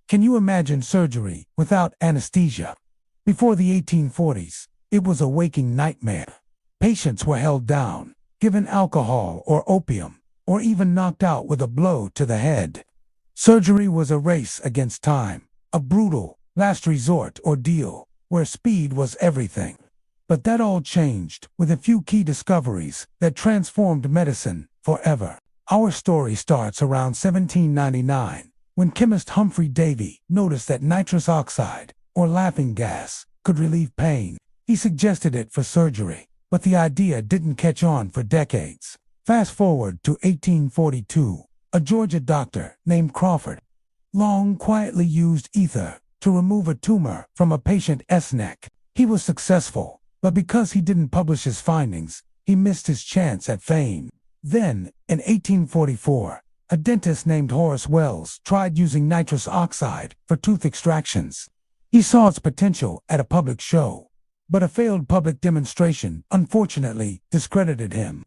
Can you imagine surgery without anesthesia? Before the 1840s, it was a waking nightmare. Patients were held down, given alcohol or opium, or even knocked out with a blow to the head. Surgery was a race against time, a brutal, last resort ordeal where speed was everything. But that all changed with a few key discoveries that transformed medicine forever. Our story starts around 1799, when chemist Humphrey Davy noticed that nitrous oxide, or laughing gas, could relieve pain. He suggested it for surgery, but the idea didn't catch on for decades. Fast forward to 1842, a Georgia doctor named Crawford Long quietly used ether to remove a tumor from a patient's neck. He was successful, but because he didn't publish his findings, he missed his chance at fame. Then, in 1844, a dentist named Horace Wells tried using nitrous oxide for tooth extractions. He saw its potential at a public show, but a failed public demonstration unfortunately discredited him.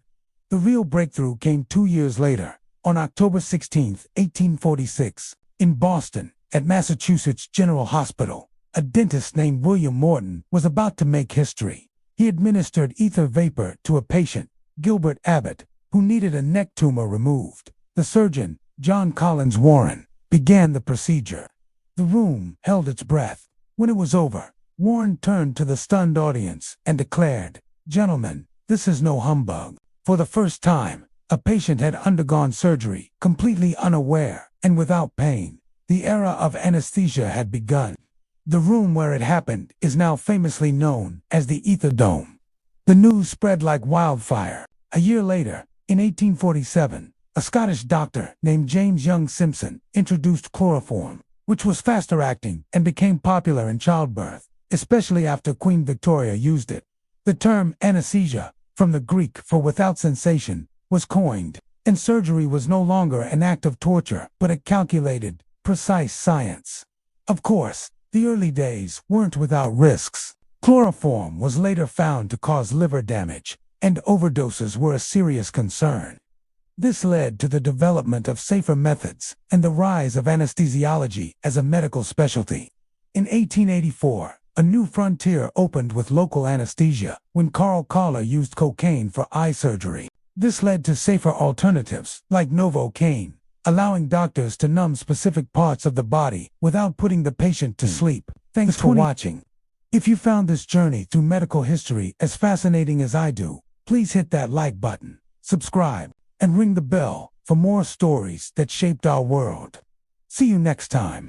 The real breakthrough came 2 years later, on October 16, 1846, in Boston, at Massachusetts General Hospital. A dentist named William Morton was about to make history. He administered ether vapor to a patient, Gilbert Abbott, who needed a neck tumor removed. The surgeon, John Collins Warren, began the procedure. The room held its breath. When it was over, Warren turned to the stunned audience and declared, "Gentlemen, this is no humbug." For the first time, a patient had undergone surgery, completely unaware and without pain. The era of anesthesia had begun. The room where it happened is now famously known as the Ether Dome. The news spread like wildfire. A year later, in 1847, a Scottish doctor named James Young Simpson introduced chloroform, which was faster acting and became popular in childbirth, especially after Queen Victoria used it. The term anesthesia, from the Greek for without sensation, was coined, and surgery was no longer an act of torture, but a calculated, precise science. Of course, the early days weren't without risks. Chloroform was later found to cause liver damage, and overdoses were a serious concern. This led to the development of safer methods and the rise of anesthesiology as a medical specialty. In 1884, a new frontier opened with local anesthesia when Carl Kahler used cocaine for eye surgery. This led to safer alternatives like Novocaine, allowing doctors to numb specific parts of the body without putting the patient to sleep. Thanks for watching. If you found this journey through medical history as fascinating as I do, please hit that like button, subscribe, and ring the bell for more stories that shaped our world. See you next time.